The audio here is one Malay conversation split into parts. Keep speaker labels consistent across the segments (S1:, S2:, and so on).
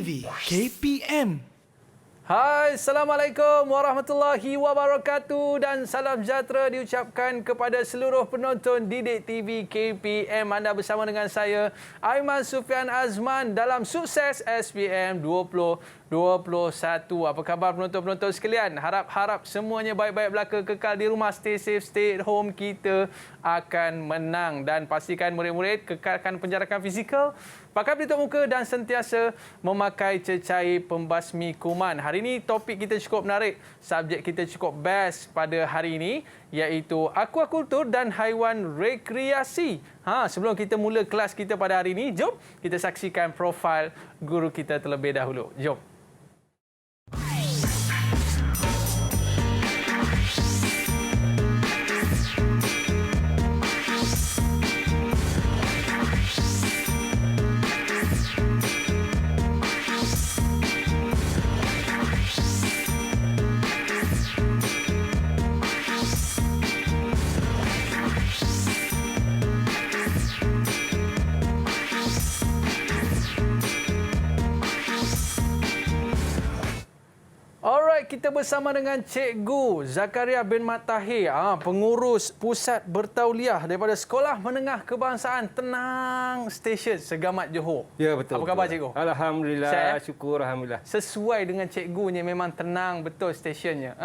S1: TV KPM.
S2: Hai, Assalamualaikum warahmatullahi wabarakatuh dan salam sejahtera diucapkan kepada seluruh penonton Didik TV KPM. Anda bersama dengan saya, Aiman Sufian Azman dalam Sukses SPM 2021. Apa khabar penonton-penonton sekalian? Harap semuanya baik-baik belaka, kekal di rumah, stay safe, stay at home. Kita akan menang dan pastikan murid-murid kekalkan penjarakan fizikal, pakai pelitup muka dan sentiasa memakai cecair pembasmi kuman. Hari ini topik kita cukup menarik, subjek kita cukup best pada hari ini iaitu aquakultur dan haiwan rekreasi. Sebelum kita mula kelas kita pada hari ini, jom kita saksikan profil guru kita terlebih dahulu. Jom. Kita bersama dengan Cikgu Zakaria bin Mat Tahir, pengurus Pusat Bertauliah daripada Sekolah Menengah Kebangsaan Tenang Station, Segamat, Johor.
S3: Ya, betul.
S2: Apa khabar Cikgu?
S3: Alhamdulillah,
S2: Sihat?
S3: syukur Alhamdulillah.
S2: Sesuai dengan cikgunya, memang tenang betul stationnya.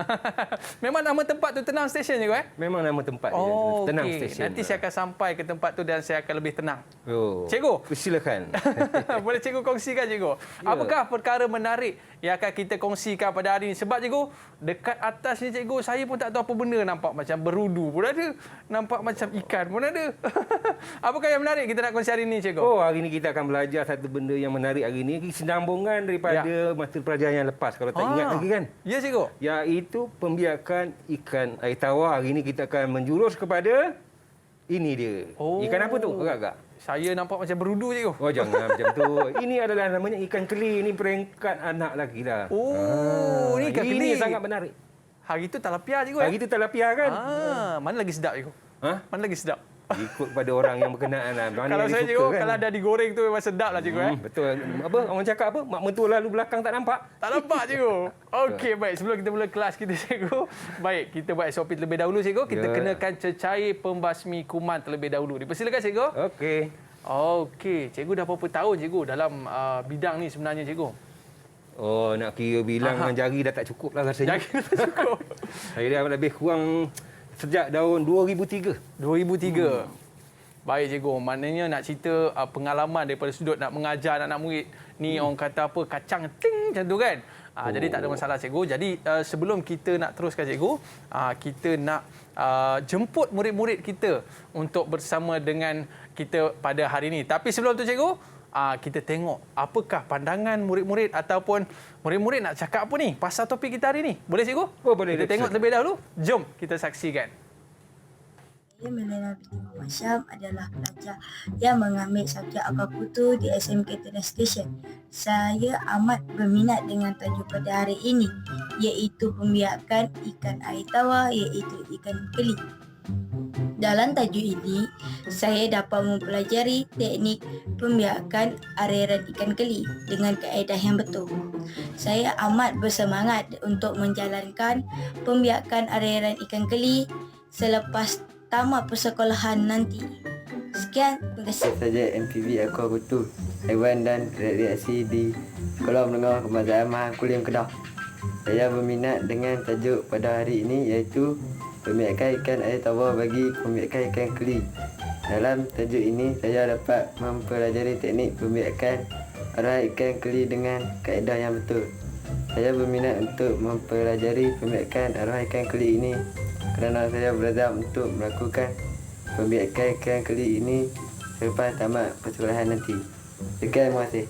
S2: Memang nama tempat tu Tenang Station je,
S3: Memang nama tempat dia, Tenang Station.
S2: Nanti saya akan sampai ke tempat tu dan saya akan lebih tenang.
S3: Oh,
S2: Cikgu,
S3: silakan.
S2: boleh Cikgu kongsikan, Cikgu?
S3: Ya.
S2: Apakah perkara menarik yang akan kita kongsikan pada hari ini? Sebab Cikgu, dekat atas ni Cikgu, saya pun tak tahu apa benda, nampak macam berudu pun ada, nampak macam ikan pun ada. Apakah yang menarik kita nak kongsi hari ini, Cikgu?
S3: Oh, hari ini kita akan belajar satu benda yang menarik hari ini, sambungan daripada mata pelajaran yang lepas, kalau tak ingat lagi kan.
S2: Ya, Cikgu.
S3: Iaitu pembiakan ikan air tawar. Hari ini kita akan menjurus kepada ini dia. Ikan apa tu? Agak-agak.
S2: Saya nampak macam berudu, Cikgu.
S3: Oh, jangan macam tu. Ini adalah namanya ikan keli. Ini peringkat anak lagi dah.
S2: Oh, ini ikan keli.
S3: Ini sangat menarik.
S2: Hari itu talapia, Cikgu.
S3: Hari itu talapia kan?
S2: Mana lagi sedap, Cikgu? Mana lagi sedap?
S3: Ikut pada orang yang berkenaan lah. Mana
S2: Kalau
S3: yang
S2: saya,
S3: disuka,
S2: Cikgu,
S3: kan?
S2: kalau dah digoreng tu memang sedap lah, Cikgu.
S3: Betul. Apa? Orang cakap apa? Mak mentua lalu belakang tak nampak.
S2: Tak nampak, Cikgu. Okey, baik. Sebelum kita mula kelas kita, Cikgu. Baik, kita buat SOP terlebih dahulu, Cikgu. Kita kenakan cecair pembasmi kuman terlebih dahulu. Dipersilakan, Cikgu.
S3: Okey.
S2: Okey. Cikgu dah berapa tahun, Cikgu, dalam bidang ni sebenarnya, Cikgu?
S3: Oh, nak kira bilang dengan jari dah tak cukup lah rasanya.
S2: Jari dah tak cukup.
S3: Saya dah lebih kurang sejak tahun 2003.
S2: 2003. Baik, Cikgu. Maknanya nak cerita pengalaman daripada sudut nak mengajar anak-anak murid ni, orang kata apa, kacang ting macam tu kan. Jadi tak ada masalah, Cikgu. Jadi sebelum kita nak teruskan, Cikgu, kita nak jemput murid-murid kita untuk bersama dengan kita pada hari ini. Tapi sebelum tu, Cikgu, kita tengok apakah pandangan murid-murid ataupun murid-murid nak cakap apa ni pasal topik kita hari ini. Boleh, Cikgu?
S3: Oh, boleh.
S2: Kita tengok terlebih dahulu. Jom kita saksikan.
S4: Saya Melena binti Muhammad Syam adalah pelajar yang mengambil subjek aquakultur di SMK Tenang Station. Saya amat berminat dengan tajuk pada hari ini, iaitu pembiakan ikan air tawar, iaitu ikan keli. Dalam tajuk ini, saya dapat mempelajari teknik pembiakan aliran ikan keli dengan kaedah yang betul. Saya amat bersemangat untuk menjalankan pembiakan aliran ikan keli selepas tamat persekolahan nanti. Sekian, terima kasih.
S5: Saja MPV Aquakultur, haiwan dan rekreasi di Sekolah Menengah Kebangsaan Mahal Kulim Kedah. Saya berminat dengan tajuk pada hari ini iaitu pembiakan ikan air tawar bagi pembiakan ikan keli. Dalam tajuk ini, saya dapat mempelajari teknik pembiakan arwah ikan keli dengan kaedah yang betul. Saya berminat untuk mempelajari pembiakan arwah ikan keli ini kerana saya berazam untuk melakukan pembiakan ikan keli ini selepas tamat persekolahan nanti. Sekian, terima kasih.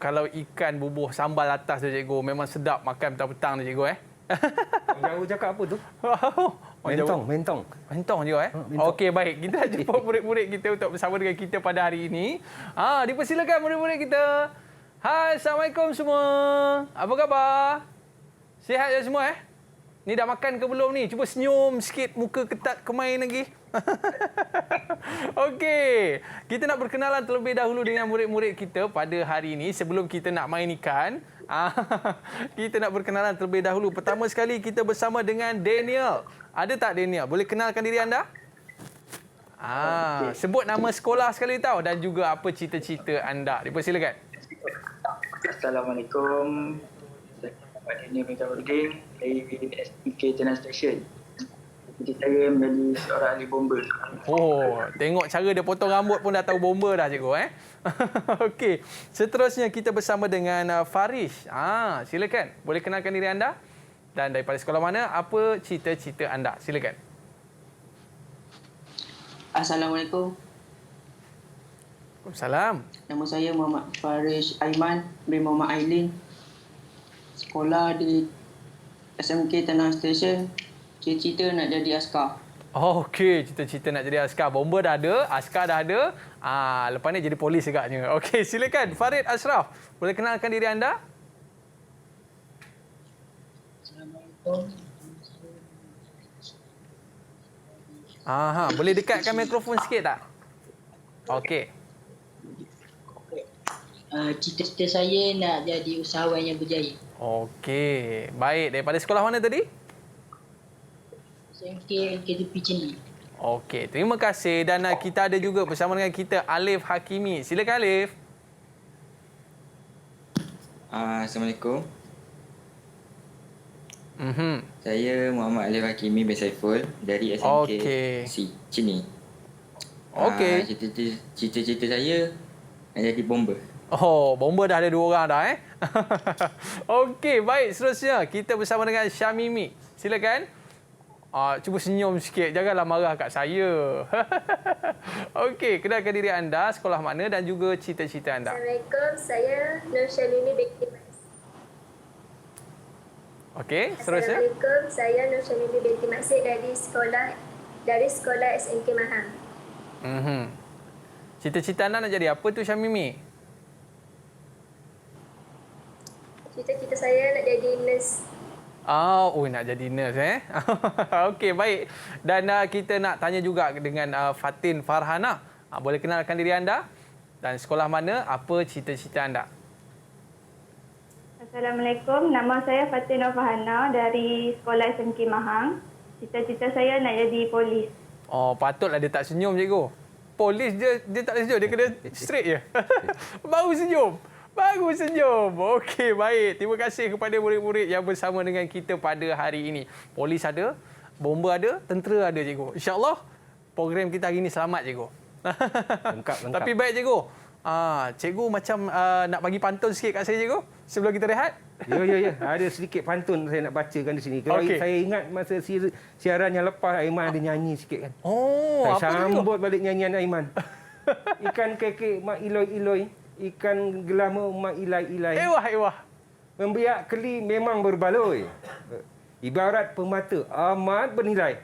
S2: Kalau ikan bubuh sambal atas tu, Cikgu, memang sedap makan petang-petang tu, Cikgu.
S3: Jauh cakap apa tu?
S2: Mentong. Mentong je,
S3: mentong.
S2: Okey, baik. Kita nak jemput murid-murid kita untuk bersama dengan kita pada hari ini. Dipersilakan murid-murid kita. Hai, Assalamualaikum semua. Apa khabar? Sihat je semua, Ni dah makan ke belum ni? Cuba senyum sikit, muka ketat kemain lagi. Okey, kita nak berkenalan terlebih dahulu dengan murid-murid kita pada hari ini sebelum kita nak main ikan. Kita nak berkenalan terlebih dahulu. Pertama sekali kita bersama dengan Daniel. Ada tak Daniel? Boleh kenalkan diri anda? Sebut nama sekolah sekali tahu dan juga apa cita-cita anda. Dipersilakan.
S1: Assalamualaikum. Saya Daniel bin Jamaluddin dari SMK Tenang Station. Cita saya menjadi seorang ahli bomba.
S2: Oh, tengok cara dia potong rambut pun dah tahu bomba dah cikgu Okey, seterusnya kita bersama dengan Farish. Silakan. Boleh kenalkan diri anda dan daripada sekolah mana, apa cita-cita anda? Silakan.
S6: Assalamualaikum.
S2: Waalaikumsalam.
S6: Nama saya Muhammad Farish Aiman bin Muhammad Ailin. Sekolah di SMK Tenang Station. Cita-cita nak jadi askar.
S2: Okey, cita-cita nak jadi askar. Bomba dah ada, askar dah ada. Lepas ni jadi polis agaknya. Okey, silakan Farid Ashraf. Boleh kenalkan diri anda?
S1: Assalamualaikum.
S2: Boleh dekatkan mikrofon sikit tak? Okey.
S7: Cita-cita saya nak jadi usahawan yang berjaya.
S2: Okey, baik. Daripada sekolah mana tadi?
S7: SMK KTP Cini.
S2: Okey, terima kasih. Dan kita ada juga bersama dengan kita Alif Hakimi. Silakan Alif.
S8: Assalamualaikum. Saya Muhammad Alif Hakimi bin Saiful dari SMK Cini.
S2: Okey.
S8: Cita-cita saya nak jadi bomba.
S2: Oh, bomba dah ada 2 orang dah Okey, baik. Seterusnya kita bersama dengan Syamimi. Silakan. Cuba senyum sikit. Janganlah marah kat saya. Okey, kenalkan diri anda, sekolah mana dan juga cita-cita anda.
S9: Assalamualaikum, saya Nur Syamimi binti Maksud.
S2: Okey, seterusnya.
S9: Assalamualaikum, saya Nur Syamimi binti Maksud dari sekolah SMK Mahang.
S2: Cita-cita anda nak jadi apa tu Syamimi?
S9: Cita-cita saya nak jadi nurse.
S2: Nak jadi nurse Okey, baik. Dan kita nak tanya juga dengan Fatin Farhana. Boleh kenalkan diri anda dan sekolah mana, apa cita-cita anda?
S10: Assalamualaikum, nama saya Fatin Farhana dari sekolah SMK Mahang. Cita-cita saya nak jadi polis.
S2: Patutlah dia tak senyum cikgu. Polis dia tak senyum, dia kena straight je. Baru senyum. Okey, baik. Terima kasih kepada murid-murid yang bersama dengan kita pada hari ini. Polis ada, bomba ada, tentera ada cikgu. InsyaAllah program kita hari ini selamat cikgu.
S3: Lengkap.
S2: Tapi baik cikgu. Cikgu macam nak bagi pantun sikit kat saya cikgu sebelum kita rehat.
S3: Ya. Ada sedikit pantun saya nak bacakan di sini. Kalau saya ingat masa siaran yang lepas Aiman ada nyanyi sikit kan. Saya sambut balik nyanyian Aiman. Ikan kekek mak iloi-iloi, ikan gelama mak ilai-ilai.
S2: Ewah.
S3: Membiak keli memang berbaloi. Ibarat pemata amat bernilai.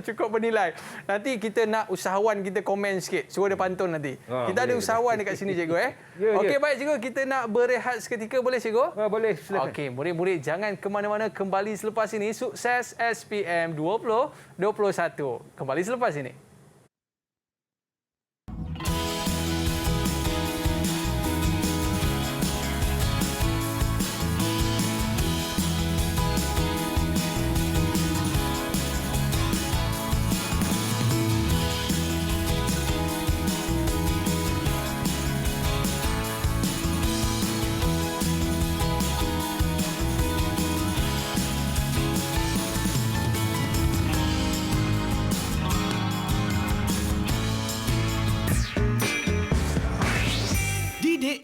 S2: Cukup bernilai. Nanti kita nak usahawan kita komen sikit. Suruh dia pantun nanti. Kita ada usahawan dekat sini cikgu Okey, baik cikgu, kita nak berehat seketika, boleh cikgu?
S3: Boleh, silakan.
S2: Okey, murid-murid jangan ke mana-mana, kembali selepas ini. Sukses SPM 2021. Kembali selepas ini.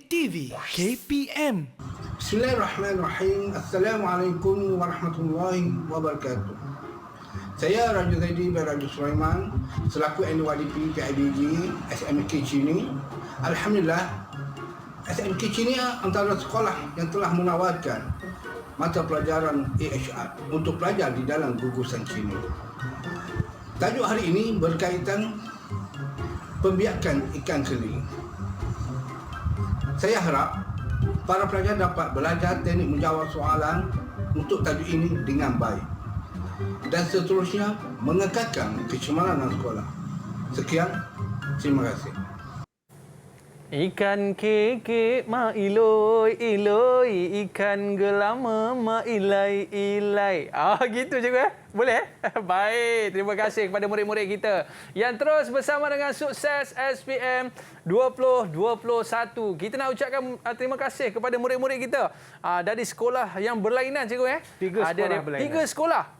S11: TV KPM.
S12: Bismillahirrahmanirrahim. Assalamualaikum warahmatullahi wabarakatuh. Saya Raja Zaidi bin Raja Sulaiman selaku NWDP PIBG SMK Cini. Alhamdulillah, SMK Cini antara sekolah yang telah menawarkan mata pelajaran AHR untuk pelajar di dalam gugusan Cini. Tajuk hari ini berkaitan pembiakan ikan keli. Saya harap para pelajar dapat belajar teknik menjawab soalan untuk tajuk ini dengan baik. Dan seterusnya, mengekalkan kecemaran sekolah. Sekian, terima kasih.
S2: Ikan keke ma iloi iloi, ikan gelama ma ilai ilai. Gitu juga. Boleh? Baik. Terima kasih kepada murid-murid kita yang terus bersama dengan Sukses SPM 2021. Kita nak ucapkan terima kasih kepada murid-murid kita dari sekolah yang berlainan, cikgu. Tiga sekolah.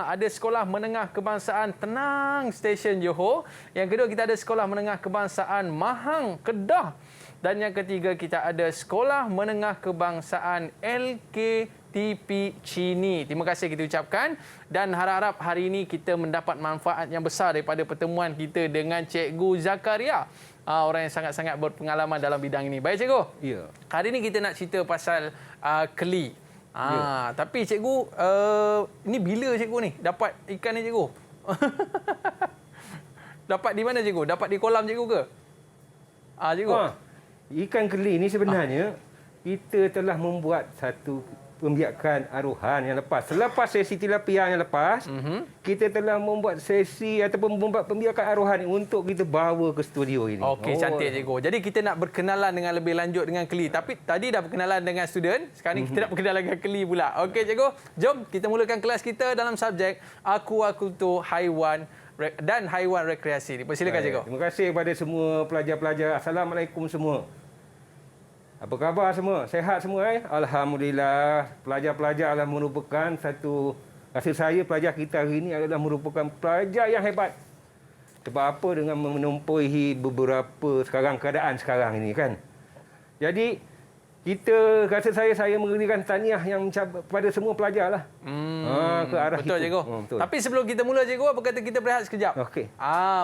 S2: Ada sekolah menengah kebangsaan Tenang Stesen Johor. Yang kedua, kita ada sekolah menengah kebangsaan Mahang Kedah. Dan yang ketiga, kita ada sekolah menengah kebangsaan LKTP Chini. Terima kasih kita ucapkan dan harap-harap hari ini kita mendapat manfaat yang besar daripada pertemuan kita dengan Cikgu Zakaria. Orang yang sangat-sangat berpengalaman dalam bidang ini. Baik, cikgu?
S3: Ya.
S2: Hari ini kita nak cerita pasal keli. Tapi cikgu, ini bila cikgu ni dapat ikan ni, cikgu? Dapat di mana, cikgu? Dapat di kolam cikgu ke? Cikgu?
S3: Ikan keli ni sebenarnya kita telah membuat satu pembiakan aruhan yang lepas. Selepas sesi tilapia yang lepas, kita telah membuat sesi ataupun membuat pembiakan aruhan untuk kita bawa ke studio ini.
S2: Okey, cantik, cikgu. Jadi kita nak berkenalan dengan lebih lanjut dengan keli. Tapi tadi dah berkenalan dengan student, sekarang ni kita nak berkenalan dengan keli pula. Okey, cikgu. Jom kita mulakan kelas kita dalam subjek Aku tu Haiwan dan haiwan rekreasi. Silakan, cikgu.
S3: Terima kasih kepada semua pelajar-pelajar. Assalamualaikum semua. Apa khabar semua? Sehat semua? Alhamdulillah. Pelajar-pelajar adalah merupakan satu, rasa saya pelajar kita hari ini adalah merupakan pelajar yang hebat. Sebab apa? Dengan menumpuhi beberapa keadaan sekarang ini, kan. Jadi kita, rasa saya memberikan tahniah yang pada semua pelajar lah. Ke arah
S2: betul,
S3: itu.
S2: Cikgu.
S3: Betul.
S2: Tapi sebelum kita mula, cikgu, apa kata kita berehat sekejap?
S3: Okey.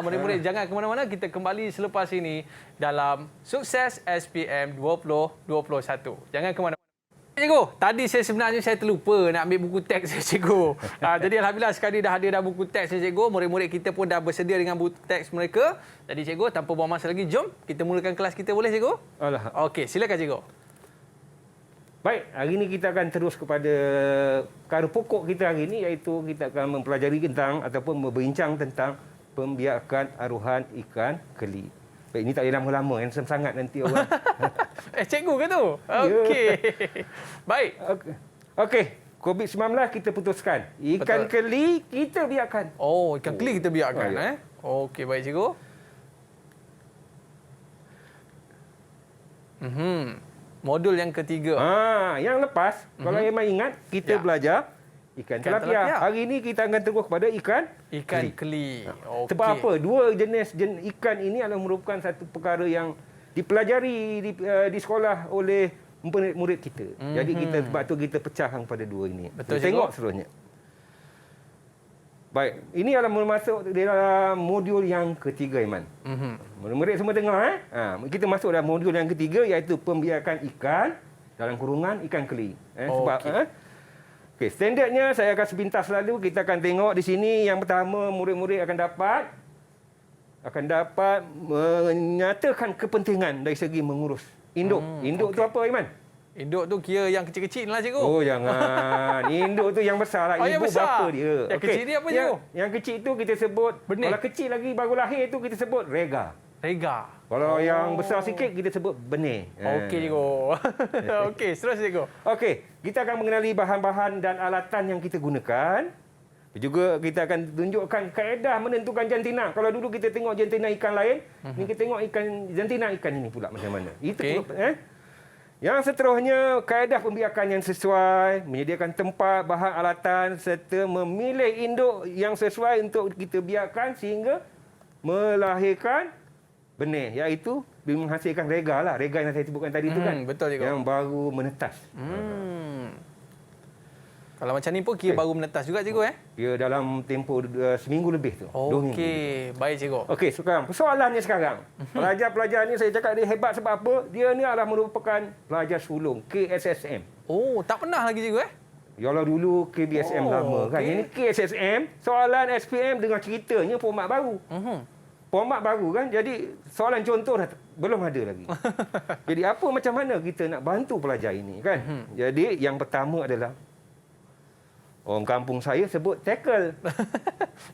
S2: Murid-murid jangan ke mana-mana, kita kembali selepas ini dalam Sukses SPM 2021. Jangan ke mana-mana. Cikgu, tadi sebenarnya saya terlupa nak ambil buku teks saya, cikgu. Jadi alhamdulillah sekarang dah ada buku teks saya, cikgu. Murid-murid kita pun dah bersedia dengan buku teks mereka. Jadi cikgu, tanpa buang masa lagi, jom kita mulakan kelas kita, boleh, cikgu? Okey, silakan, cikgu.
S3: Baik, hari ini kita akan terus kepada perkara pokok kita hari ini, iaitu kita akan mempelajari tentang ataupun berbincang tentang pembiakan aruhan ikan keli. Baik, ini tak boleh lama-lama, handsome sangat nanti orang.
S2: Cikgu ke tu? Okey. Baik.
S3: Okey, COVID-19 kita putuskan. Ikan keli kita biarkan.
S2: Ikan keli kita biarkan. Okey, baik, cikgu. Modul yang ketiga.
S3: Yang lepas, kalau memang ingat, kita belajar ikan tilapia. Hari ini kita akan terus kepada ikan
S2: keli.
S3: Sebab apa? Dua jenis ikan ini adalah merupakan satu perkara yang dipelajari di sekolah oleh murid kita. Jadi kita sebab tu kita pecahkan pada dua ini.
S2: Betul,
S3: tengok seterusnya. Baik, ini adalah masuk dalam modul yang ketiga, Iman. Murid-murid semua dengar, kita masuk dalam modul yang ketiga, iaitu pembiakan ikan dalam kurungan ikan keli. Sebab okey, standardnya saya akan sepintas selalu. Kita akan tengok di sini. Yang pertama, murid-murid akan dapat menyatakan kepentingan dari segi mengurus induk. Induk tu apa, Iman?
S2: Induk tu kira yang kecil-kecil lah, cikgu.
S3: Jangan. Induk tu yang besar lah.
S2: Yang
S3: Ibu
S2: besar.
S3: bapa dia.
S2: Yang kecil ni apa, cikgu?
S3: Yang kecil tu kita sebut
S2: benih.
S3: Kalau kecil lagi baru lahir tu kita sebut rega. Kalau yang besar sikit kita sebut benih.
S2: Okey, cikgu. Okey, terus, cikgu.
S3: Okey, kita akan mengenali bahan-bahan dan alatan yang kita gunakan. Juga kita akan tunjukkan kaedah menentukan jantina. Kalau dulu kita tengok jantina ikan lain, ni kita tengok jantina ikan ini pula macam mana. Itu Yang seterusnya, kaedah pembiakan yang sesuai, menyediakan tempat, bahan alatan serta memilih induk yang sesuai untuk kita biarkan sehingga melahirkan benih, iaitu menghasilkan rega lah. Rega yang saya sebutkan tadi itu kan.
S2: Betul, cikgu.
S3: Yang baru menetas.
S2: Kalau macam ni pun kira baru menetas juga, cikgu.
S3: Kira dalam tempoh seminggu lebih tu.
S2: Okey, baik, cikgu.
S3: Okey, sekarang persoalannya sekarang. Pelajar-pelajar ni saya cakap dia hebat sebab apa? Dia ni adalah merupakan pelajar sulung KSSM.
S2: Tak pernah lagi, cikgu.
S3: Yalah dulu KBSM lama kan. Ini KSSM, soalan SPM dengan ceritanya format baru. Format baru kan. Jadi soalan contoh dah belum ada lagi. Jadi apa macam mana kita nak bantu pelajar ini kan? Jadi yang pertama adalah Orang kampung saya sebut tackle.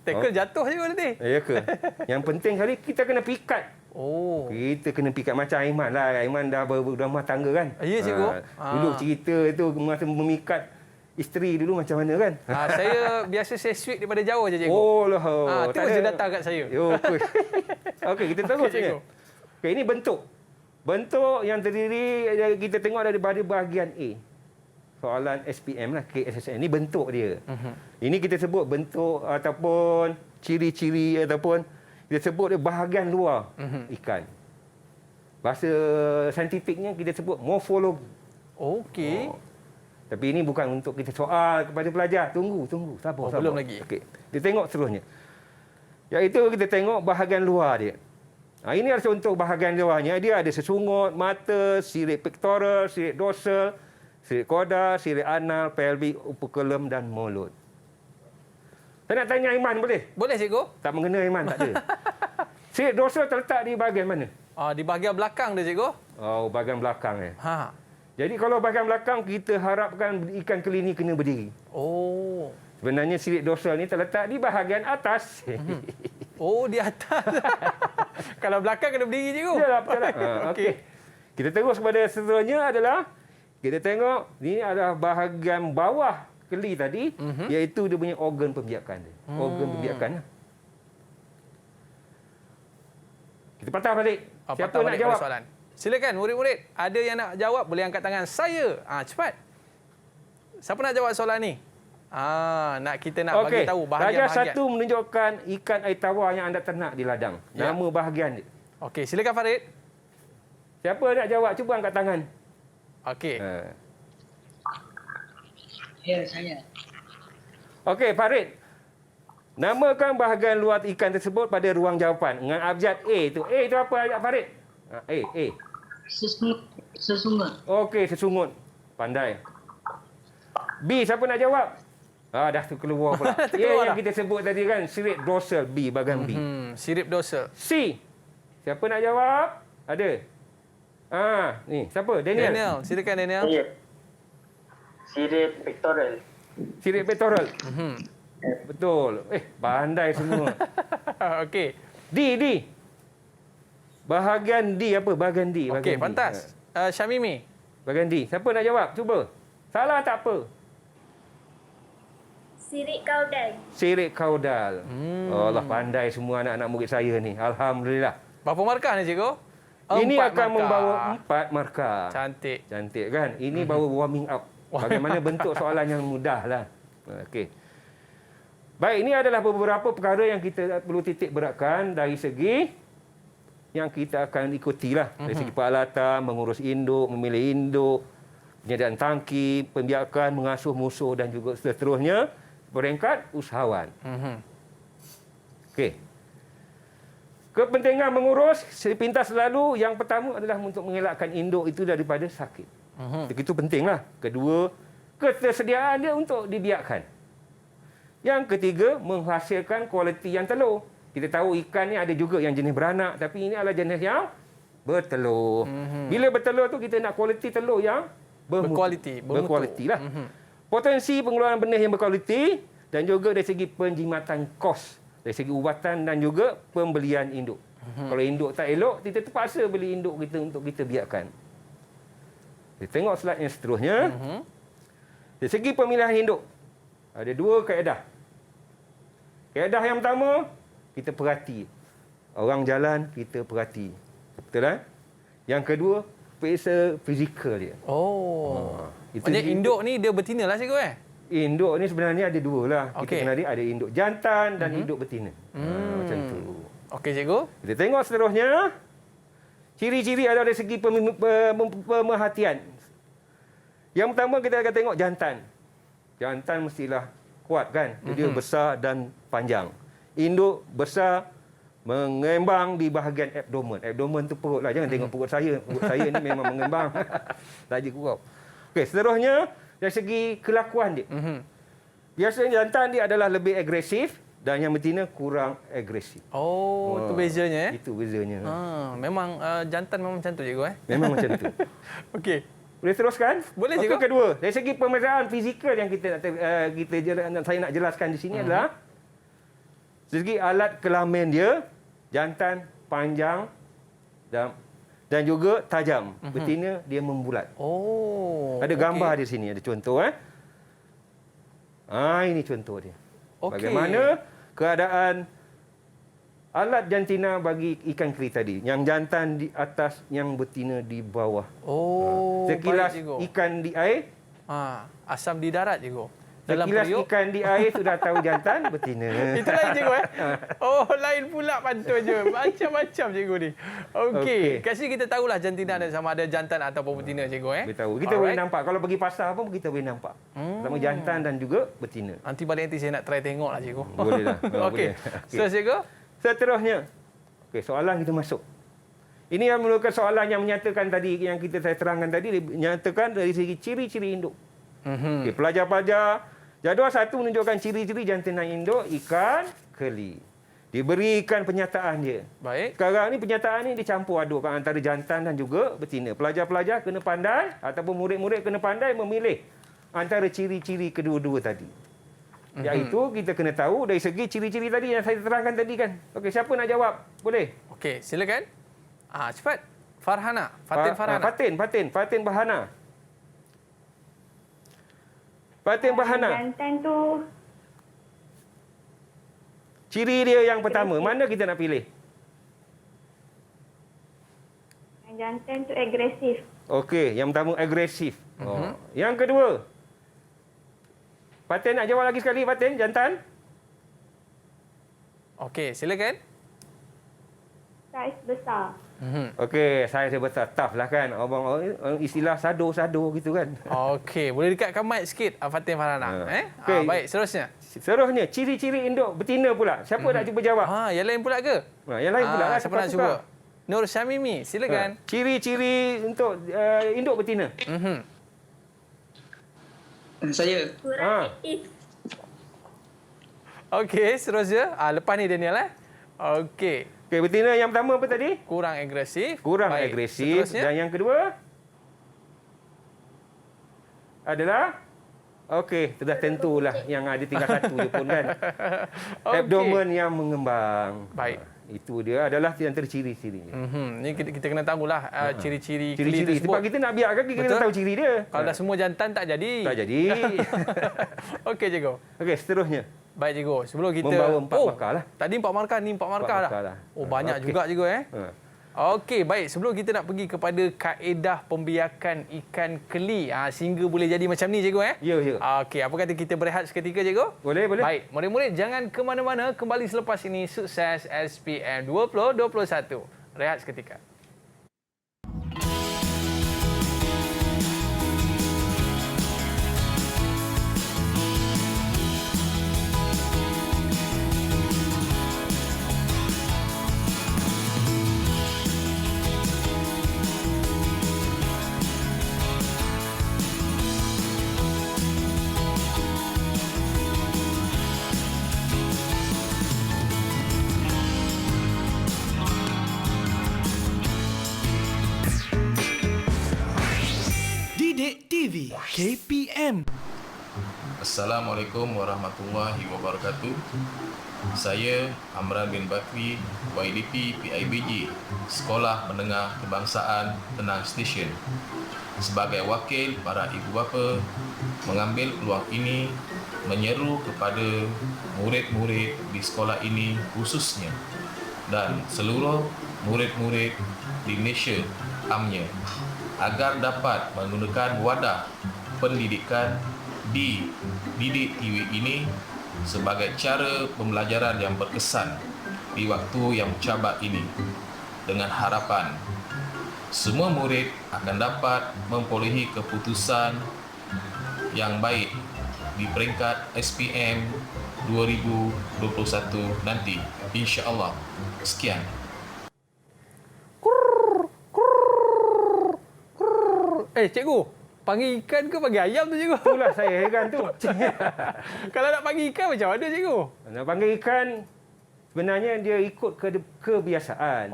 S2: Tackle jatuh je nanti.
S3: Ya ke? Yang penting kali kita kena pikat.
S2: Oh.
S3: Kita kena pikat macam Aiman lah. Aiman dah berumah tangga kan.
S2: Ya, cikgu.
S3: Dulu cerita tu masa memikat isteri dulu macam mana kan?
S2: Saya biasa saya sweep daripada jauh je, cikgu.
S3: Oh lah.
S2: Terus dia datang kat saya.
S3: Okey, kita terus
S2: cikgu.
S3: Okey, ini bentuk. Bentuk yang terdiri kita tengok daripada bahagian A. Soalan SPM lah, KSSM. Ini bentuk dia. Ini kita sebut bentuk ataupun ciri-ciri ataupun kita sebut dia bahagian luar ikan. Bahasa saintifiknya kita sebut morfologi.
S2: Okey.
S3: Tapi ini bukan untuk kita soal kepada pelajar. Tunggu. Sabar.
S2: Belum lagi.
S3: Okey. Kita tengok seterusnya. Iaitu kita tengok bahagian luar dia. Ini adalah contoh bahagian luarnya. Dia ada sesungut, mata, sirip pektoral, sirip dorsal, sirip koda, sirip anal, pelvik, operculum dan mulut. Saya nak tanya Aiman boleh?
S2: Boleh, cikgu.
S3: Tak mengena Aiman, tak ada. Sirip dorsal terletak di bahagian mana?
S2: Di bahagian belakang dia, cikgu.
S3: Oh, bahagian belakang . Jadi kalau bahagian belakang, kita harapkan ikan keli ni kena berdiri.
S2: Oh.
S3: Sebenarnya sirip dorsal ni terletak di bahagian atas.
S2: Oh, di atas. Kalau belakang kena berdiri, cikgu.
S3: Ya, betul lah. Okey. Kita terus kepada seterusnya adalah kita tengok ni adalah bahagian bawah keli tadi, iaitu dia punya organ pembiakan dia. Organ pembiakan. Kita patah balik. Siapa nak jawab?
S2: Soalan. Silakan murid-murid. Ada yang nak jawab boleh angkat tangan. Saya. Cepat. Siapa nak jawab soalan ni? Nak kita nak bagi tahu bahagian-bahagian.
S3: Darjah 1 menunjukkan ikan air tawar yang anda ternak di ladang. Nama bahagian dia.
S2: Okey, silakan Farid.
S3: Siapa nak jawab? Cuba angkat tangan.
S2: Okey.
S7: Ya, saya.
S3: Okey, Farid. Namakan bahagian luar ikan tersebut pada ruang jawapan dengan abjad A tu. A itu apa Farid? A.
S7: Sesungut.
S3: Okey, sesungut. Pandai. B, siapa nak jawab? Dah keluar pula. Yang kita sebut tadi kan, sirip dorsal B, bahagian B.
S2: Sirip dorsal.
S3: C. Siapa nak jawab? Ada. Ni, siapa? Daniel.
S2: Silakan Daniel.
S1: Sirip pektoral.
S3: Sirip pektoral. Betul. Pandai semua.
S2: Okey.
S3: D. Bahagian D apa? Bahagian D.
S2: Okey, pantas. Syamimi.
S3: Bahagian D. Siapa nak jawab? Cuba. Salah tak apa.
S9: Sirip kaudal.
S3: Sirip kaudal. Allah, pandai semua anak-anak murid saya ni. Alhamdulillah.
S2: Berapa markah ni, cikgu?
S3: Ini akan membawa 4 markah.
S2: Cantik.
S3: Cantik kan? Ini baru warming up. Bagaimana bentuk soalan yang mudah lah. Okey. Baik, ini adalah beberapa perkara yang kita perlu titik beratkan dari segi yang kita akan ikutilah. Dari segi peralatan, mengurus induk, memilih induk, penyediaan tangki, pembiakan, mengasuh musuh dan juga seterusnya. Peringkat usahawan. Okey. Kepentingan mengurus sepintas selalu yang pertama adalah untuk mengelakkan induk itu daripada sakit. Itu pentinglah. Kedua, ketersediaan dia untuk dibiakkan. Yang ketiga, menghasilkan kualiti yang telur. Kita tahu ikan ni ada juga yang jenis beranak, tapi ini adalah jenis yang bertelur. Bila bertelur tu kita nak kualiti telur yang berkualiti lah. Potensi pengeluaran benih yang berkualiti dan juga dari segi penjimatan kos, dari segi ubatan dan juga pembelian induk. Kalau induk tak elok, kita terpaksa beli induk kita untuk kita biarkan. Kita tengok slide yang seterusnya. Dari segi pemilihan induk, ada 2 kaedah. Kaedah yang pertama, kita perhati. Orang jalan, kita perhati. Betul tak? Yang kedua, periksa fizikal dia.
S2: Maksudnya induk ni dia betina lah, cikgu
S3: Induk ni sebenarnya ada 2 lah. Kita kenali ada induk jantan dan induk betina. Macam tu.
S2: Okey, cikgu.
S3: Kita tengok seterusnya. Ciri-ciri ada dari segi pemerhatian. Yang pertama kita akan tengok jantan. Jantan mestilah kuat kan. Dia besar dan panjang. Induk besar, mengembang di bahagian abdomen. Abdomen tu perut lah. Jangan tengok perut saya. Perut saya ni memang mengembang. Lagi kurau. Okey, seterusnya dari segi kelakuan dia. Biasanya jantan dia adalah lebih agresif dan yang betina kurang agresif.
S2: Itu bezanya
S3: Itu bezanya.
S2: Memang jantan memang macam tu, cikgu
S3: Memang macam tu.
S2: Okey.
S3: Boleh teruskan?
S2: Boleh
S3: Okey,
S2: juga.
S3: kedua, dari segi pemetaan fizikal yang saya nak jelaskan di sini adalah segi alat kelamin dia jantan, panjang dan juga tajam. Betina dia membulat. Ada gambar di sini, ada contoh ini contoh dia. Bagaimana keadaan alat jantina bagi ikan keli tadi. Yang jantan di atas, yang betina di bawah. Sekilas ikan di air.
S2: Asam di darat, cikgu. Dalam
S3: Sekilas
S2: periuk.
S3: ikan di air sudah tahu jantan, betina.
S2: Itu lain, cikgu. Lain pula pantunnya. Macam-macam, cikgu ni. Okey. Kat sini kita tahulah jantina dan sama ada jantan ataupun betina, cikgu.
S3: Kita tahu. Kita boleh nampak. Kalau pergi pasar pun kita boleh nampak. Sama jantan dan juga betina.
S2: Nanti saya nak try tengok lah, cikgu.
S3: Boleh lah.
S2: Okey. So, cikgu?
S3: Seterusnya. Okey, soalan kita masuk. Ini yang merupakan soalan yang menyatakan tadi, yang saya terangkan tadi, menyatakan dari segi ciri-ciri induk. Okey, pelajar-pelajar, jadual 1 menunjukkan ciri-ciri jantina induk ikan keli. Diberikan penyataan dia.
S2: Baik.
S3: Sekarang ni penyataan ni dicampur aduk antara jantan dan juga betina. Pelajar-pelajar kena pandai ataupun murid-murid kena pandai memilih antara ciri-ciri kedua-dua tadi. Iaitu kita kena tahu dari segi ciri-ciri tadi yang saya terangkan tadi kan. Okey, siapa nak jawab? Boleh?
S2: Okey, silakan. Cepat. Farhana. Farhana.
S3: Fatin Bahana. Fatin Bahana.
S10: Jantan tu
S3: Ciri dia yang pertama, mana kita nak pilih?
S10: jantan tu agresif.
S3: Okey, yang pertama agresif. Yang kedua. Fatin nak jawab lagi sekali, Fatin, jantan?
S2: Okey, silakan.
S10: Saiz besar.
S3: Okey, saya besar. Tough lah kan. Orang istilah sado-sado gitu kan.
S2: Okey, boleh dekatkan mic sikit Fatin Farhana.
S3: Okey.
S2: Baik, seterusnya.
S3: Seterusnya, ciri-ciri induk betina pula. Siapa nak cuba jawab?
S2: Yang lain pula ke?
S3: Yang lain pula lah.
S2: Siapa nak cuba? Nur Syamimi, silakan.
S3: Ciri-ciri untuk induk betina.
S8: Saya.
S9: Kurang aktif.
S2: Okey, seterusnya. Lepas ni Daniel Okey.
S3: Okey, betina yang pertama apa tadi?
S2: Kurang agresif.
S3: Baik. Agresif.
S2: Seterusnya.
S3: Dan yang kedua adalah okey, sudah tentulah yang ada tinggal satu je pun kan. Abdomen yang mengembang.
S2: Baik.
S3: Itu dia adalah antara ciri-cirinya.
S2: Ni kita kena tahulah ciri-ciri keli
S3: Ciri-ciri.
S2: tersebut.
S3: Sebab kita nak biarkan kita kena tahu ciri dia.
S2: Kalau dah semua jantan tak jadi.
S3: Tak jadi.
S2: Okey, cikgu.
S3: Okey, seterusnya.
S2: Baik, cikgu. Sebelum kita
S3: membawa 4 markah lah.
S2: Tadi 4 markah, ni 4 markah dah. Banyak juga, cikgu. Okey, baik. Sebelum kita nak pergi kepada kaedah pembiakan ikan keli sehingga boleh jadi macam ni, cikgu.
S3: Ya.
S2: Okey, apa kata kita berehat seketika, cikgu?
S3: Boleh.
S2: Baik, murid-murid jangan ke mana-mana. Kembali selepas ini, Sukses SPM 2021. Rehat seketika.
S11: Didik TV KPM.
S13: Assalamualaikum warahmatullahi wabarakatuh. Saya Amran bin Bakri, YDP PIBG, Sekolah Menengah Kebangsaan Penang Station. Sebagai wakil para ibu bapa, mengambil peluang ini menyeru kepada murid-murid di sekolah ini khususnya dan seluruh murid-murid di Malaysia amnya agar dapat menggunakan wadah pendidikan di Didik TV ini sebagai cara pembelajaran yang berkesan di waktu yang mencabar ini, dengan harapan semua murid akan dapat memperolehi keputusan yang baik di peringkat SPM 2021 nanti, insya-Allah. Sekian.
S2: Cikgu, panggil ikan ke panggil ayam tu, cikgu?
S3: Itulah saya heran tu.
S2: Kalau nak panggil ikan macam mana, cikgu?
S3: Nak panggil ikan, Sebenarnya dia ikut kebiasaan.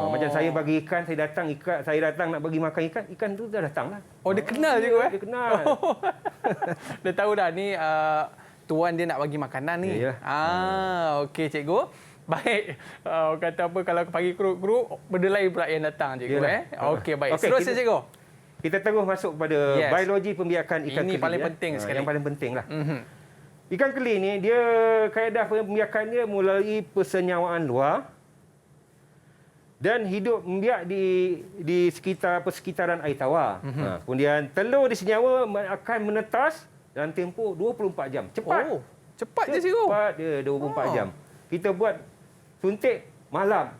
S3: Macam saya bagi ikan, saya datang nak bagi makan ikan, ikan tu dah datang lah.
S2: Oh, dia kenal juga
S3: Dia kenal.
S2: Dia tahu dah ni tuan dia nak bagi makanan ni. Okey cikgu. Baik. Kata apa kalau pagi group benda lain pula yang datang cikgu Okey baik. Seterusnya cikgu.
S3: Kita terus masuk kepada biologi pembiakan ikan keli.
S2: Ini paling penting sekali.
S3: Yang paling penting lah. Ikan keli ni, dia kaedah pembiakan dia melalui persenyawaan luar dan hidup membiak di persekitaran air tawar. Kemudian telur disenyawa akan menetas dalam tempoh 24 jam. Cepat.
S2: Cepat je cikgu.
S3: Cepat dia 24 jam. Kita buat suntik malam.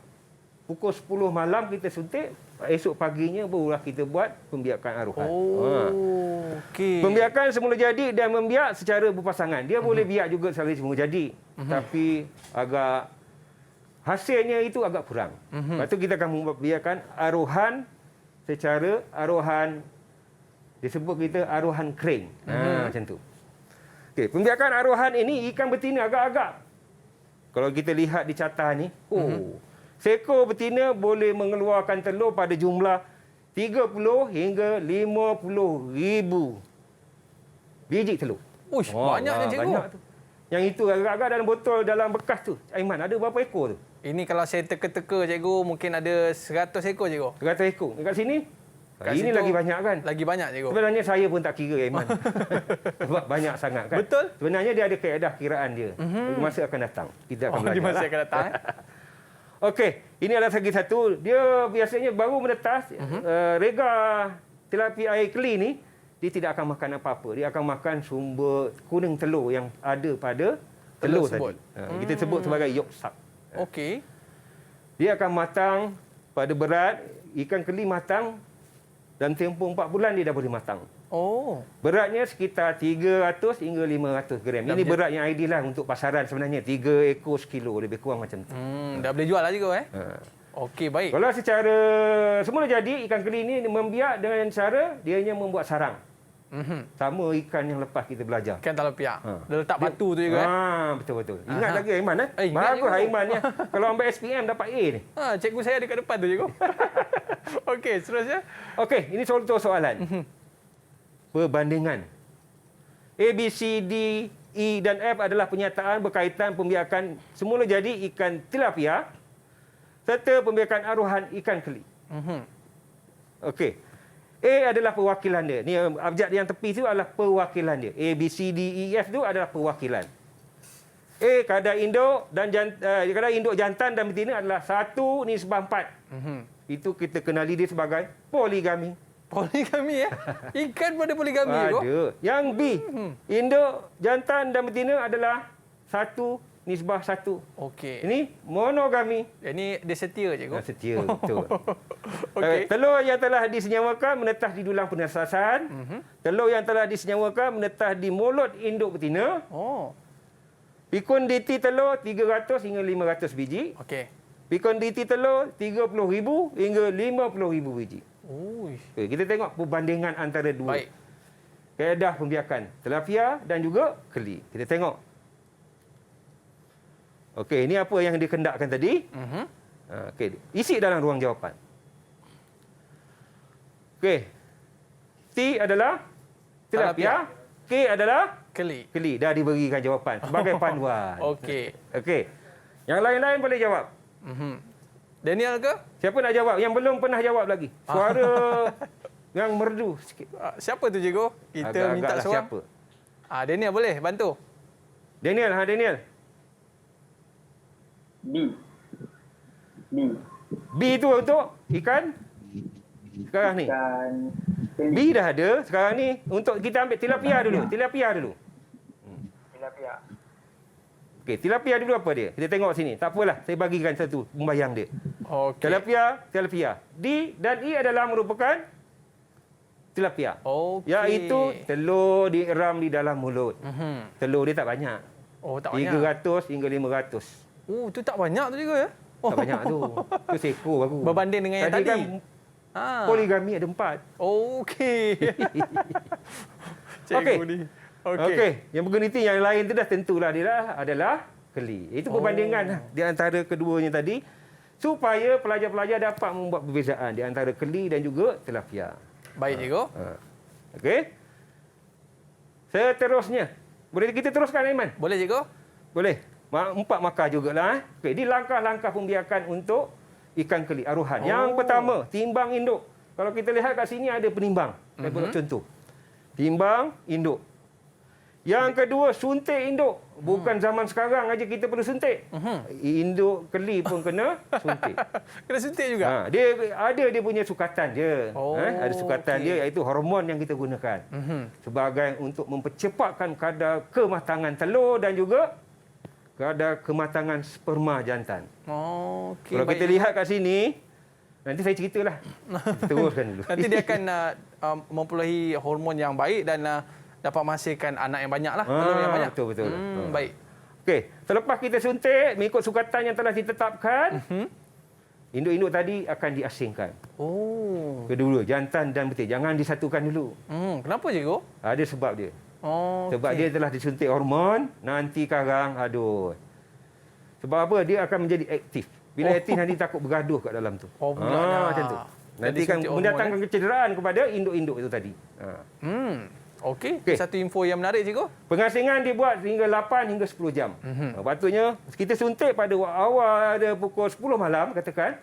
S3: Pukul 10 malam kita suntik, esok paginya barulah kita buat pembiakan aruhan.
S2: Okey.
S3: Pembiakan semula jadi dan membiak secara berpasangan. Dia boleh biak juga sekali semula jadi. Tapi agak hasilnya itu agak kurang. Lepas tu kita akan membuat pembiakan aruhan secara aruhan disebut kita aruhan kering. Macam tu. Okey, pembiakan aruhan ini ikan betina agak-agak. Kalau kita lihat di carta ni, seekor betina boleh mengeluarkan telur pada jumlah 30 hingga 50 ribu biji telur.
S2: Banyaknya cikgu.
S3: Banyak tu. Yang itu agak-agak dalam botol dalam bekas tu. Aiman, ada berapa ekor tu?
S2: Ini kalau saya teka-teka cikgu mungkin ada 100 ekor cikgu.
S3: 100 ekor. Dekat sini?
S2: Kat
S3: ini
S2: situ,
S3: lagi banyak kan?
S2: Lagi banyak cikgu.
S3: Sebenarnya saya pun tak kira Aiman. Sebab banyak sangat kan?
S2: Betul.
S3: Sebenarnya dia ada kaedah kiraan dia. Di masa akan datang. Kita akan belajar.
S2: Di masa akan datang.
S3: Okey, ini adalah segi satu. Dia biasanya baru menetas. Rega tilapia air keli ni, dia tidak akan makan apa-apa. Dia akan makan sumber kuning telur yang ada pada telur tadi. Kita sebut sebagai yolk sac.
S2: Okey.
S3: Dia akan matang pada berat. Ikan keli matang dalam tempoh 4 bulan dia dah boleh matang. Beratnya sekitar 300 hingga 500 gram. Ini berat yang ideal lah untuk pasaran sebenarnya. 3 ekor sekilo, lebih kurang macam tu.
S2: Dah boleh jual lah juga Okey, baik.
S3: Kalau secara semula jadi, ikan keli ini membiak dengan cara dianya membuat sarang. Sama ikan yang lepas kita belajar.
S2: Ikan tilapia. Dia letak batu tu juga.
S3: Betul-betul. Ingat lagi Aiman. Bagus Aiman ni. Kalau ambil SPM dapat A ni.
S2: Cikgu saya ada kat depan tu cikgu. Okey, seterusnya.
S3: Okey, ini soalan. Perbandingan. A, B, C, D, E dan F adalah pernyataan berkaitan pembiakan semula jadi ikan tilapia serta pembiakan aruhan ikan keli. Okey. A adalah perwakilan dia. Ni abjad yang tepi tu adalah perwakilan dia. A, B, C, D, E, F tu adalah perwakilan. A, kadar induk dan kadar induk jantan dan betina adalah 1:4. Itu kita kenali dia sebagai poligami.
S2: Poligami Ikan pada poligami
S3: ada. Yang B, induk jantan dan betina adalah 1:1.
S2: Okey.
S3: Ini monogami.
S2: Ini dia setia cikgu.
S3: Setia, betul.
S2: Okey.
S3: Telur yang telah disenyawakan menetas di dulang penesasan. Telur yang telah disenyawakan menetas di mulut induk betina. Fekunditi telur 300 hingga 500 biji.
S2: Okey.
S3: Fekunditi telur 30,000 hingga 50,000 biji. Okay, kita tengok perbandingan antara dua.
S2: Baik.
S3: Kaedah pembiakan tilapia dan juga keli. Kita tengok. Okey, ini apa yang dikendakkan tadi. Okey, isi dalam ruang jawapan. Okey. T adalah tilapia, K adalah
S2: keli.
S3: Keli. Dah diberikan jawapan sebagai panduan.
S2: Okey.
S3: Okey. Yang lain-lain boleh jawab.
S2: Daniel ke?
S3: Siapa nak jawab? Yang belum pernah jawab lagi. Suara yang merdu sikit.
S2: Siapa tu cikgu? Kita minta seorang.
S3: Siapa?
S2: Daniel boleh bantu.
S3: Daniel, Daniel. B tu untuk ikan sekarang ni. B dah ada. Sekarang ni untuk kita ambil tilapia dulu. Tilapia. Okey, tilapia dulu apa dia? Kita tengok sini. Tak apalah, saya bagikan satu membayang dia.
S2: Okey.
S3: Tilapia. D dan E adalah merupakan tilapia.
S2: Okey.
S3: Iaitu telur dieram di dalam mulut. Telur dia tak banyak.
S2: Tak banyak.
S3: 300 hingga 500.
S2: Tu tak banyak tu juga ya?
S3: Tak banyak tu. Tu seekor baru.
S2: Berbanding dengan yang tadi.
S3: Kan poligami ada 4.
S2: Okey.
S3: Okey. Yang bergeniti yang lain tu dah tentulah dia adalah keli. Itu perbandingan di antara keduanya tadi supaya pelajar-pelajar dapat membuat perbezaan di antara keli dan juga tilapia.
S2: Baik, cikgu.
S3: Okey. Seterusnya, boleh kita teruskan, Aiman?
S2: Boleh, cikgu.
S3: Boleh. 4 markah jugalah. Okey, ini langkah-langkah pembiakan untuk ikan keli aruhan. Yang pertama, timbang induk. Kalau kita lihat kat sini ada penimbang. Saya buat contoh. Timbang induk. Yang kedua, suntik induk. Bukan zaman sekarang aja kita perlu suntik. Induk keli pun kena suntik.
S2: Kena suntik juga?
S3: Dia punya sukatan dia. Ada sukatan dia, iaitu hormon yang kita gunakan. Sebagai untuk mempercepatkan kadar kematangan telur dan juga kadar kematangan sperma jantan. Kalau kita lihat kat sini, nanti saya ceritalah. Kita teruskan dulu.
S2: Nanti dia akan memperolehi hormon yang baik dan dapat menghasilkan anak yang banyak lah. Telur yang banyak.
S3: Betul.
S2: Baik.
S3: Okey, selepas kita suntik, mengikut sukatan yang telah ditetapkan, induk-induk tadi akan diasingkan. Kedua, jantan dan betina. Jangan disatukan dulu.
S2: Kenapa, cikgu?
S3: Ada sebab dia. Sebab dia telah disuntik hormon, nanti karang, sebab apa? Dia akan menjadi aktif. Bila aktif, nanti takut bergaduh kat dalam tu. Macam tu. Nanti akan mendatangkan kecederaan kepada induk-induk itu tadi.
S2: Okey. Satu info yang menarik, cikgu.
S3: Pengasingan dibuat hingga 8 hingga 10 jam. Patutnya kita suntik pada awal ada pukul 10 malam, katakan.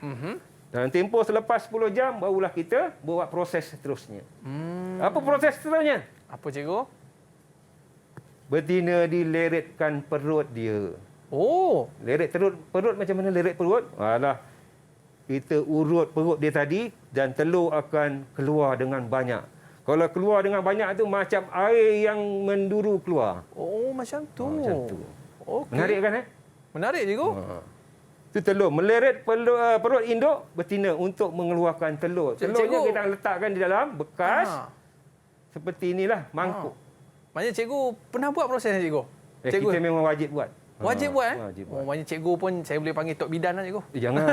S3: Dalam tempoh selepas 10 jam, barulah kita buat proses seterusnya. Apa proses seterusnya?
S2: Apa, cikgu?
S3: Betina dileretkan perut dia. Leret perut macam mana leret perut? Kita urut perut dia tadi dan telur akan keluar dengan banyak. Kalau keluar dengan banyak tu macam air yang menduru keluar.
S2: Macam tu.
S3: Macam tu.
S2: Okay.
S3: Menarik kan?
S2: Menarik, cikgu.
S3: Itu telur. Meleret perut induk betina untuk mengeluarkan telur. Telurnya kita letakkan di dalam bekas seperti inilah, mangkuk.
S2: Maknanya cikgu pernah buat proses ni, cikgu?
S3: Kita memang wajib buat.
S2: Wajib buat,
S3: Wajib buat.
S2: Maknanya cikgu pun saya boleh panggil Tok Bidan lah, cikgu.
S3: Jangan.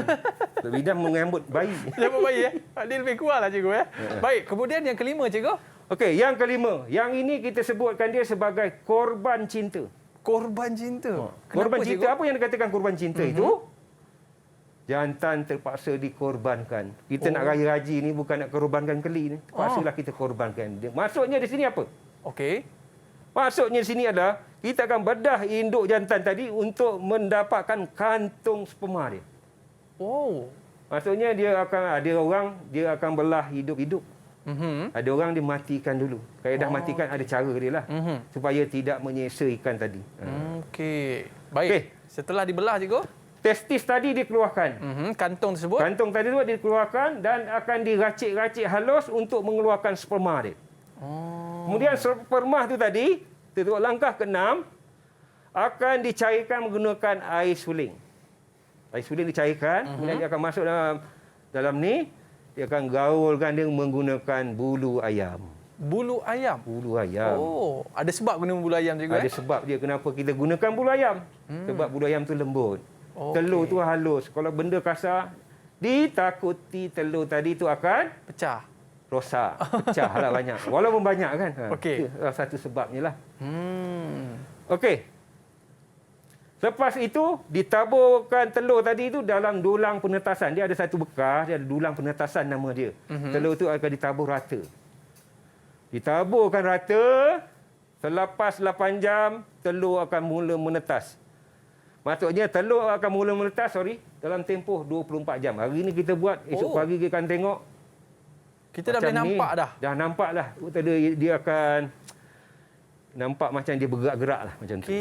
S3: Tok Bidan menyambut bayi.
S2: Menyambut bayi, ya? Dia lebih kuat lah, cikgu, ya? Baik, kemudian yang kelima, cikgu?
S3: Okey, yang kelima. Yang ini kita sebutkan dia sebagai korban cinta.
S2: Korban cinta?
S3: Korban cinta, apa yang dikatakan korban cinta itu? Jantan terpaksa dikorbankan. Kita nak raya haji ni bukan nak korbankan keli ni. Terpaksalah kita korbankan. Maksudnya di sini apa?
S2: Okey.
S3: Maksudnya di sini adalah kita akan bedah induk jantan tadi untuk mendapatkan kantung sperma dia. Maksudnya dia akan belah hidup-hidup. Ada orang dia matikan dulu. Kalau dah matikan ada cara dia lah. Supaya tidak menyesa ikan tadi.
S2: Okey. Baik. Setelah dibelah, cikgu?
S3: Testis tadi dikeluarkan.
S2: Kantung tersebut?
S3: Kantung tadi dikeluarkan dan akan diracik-racik halus untuk mengeluarkan sperma dia. Kemudian sperma itu tadi, untuk langkah ke-6, akan dicairkan menggunakan air suling. Air suling dicairkan, kemudian dia akan masuk dalam ni, dia akan gaulkan dia menggunakan bulu ayam.
S2: Bulu ayam?
S3: Bulu ayam.
S2: Ada sebab guna bulu ayam juga?
S3: Ada sebab dia kenapa kita gunakan bulu ayam. Sebab bulu ayam tu lembut. Telur tu halus. Kalau benda kasar, ditakuti telur tadi tu akan
S2: pecah.
S3: Rosak. Pecah lah banyak. Walaupun banyak kan.
S2: Okey.
S3: Itu satu sebabnya lah. Okey. Lepas itu, ditaburkan telur tadi itu dalam dulang penetasan. Dia ada satu bekas, dia ada dulang penetasan nama dia. Telur itu akan ditabur rata. Ditaburkan rata, selepas 8 jam, telur akan mula menetas. Maksudnya telur akan mula menetas, dalam tempoh 24 jam. Hari ini kita buat, esok pagi kita akan tengok.
S2: Kita dah boleh nampak dah?
S3: Dah nampak dah. Dia akan nampak macam dia bergerak-gerak lah macam tu.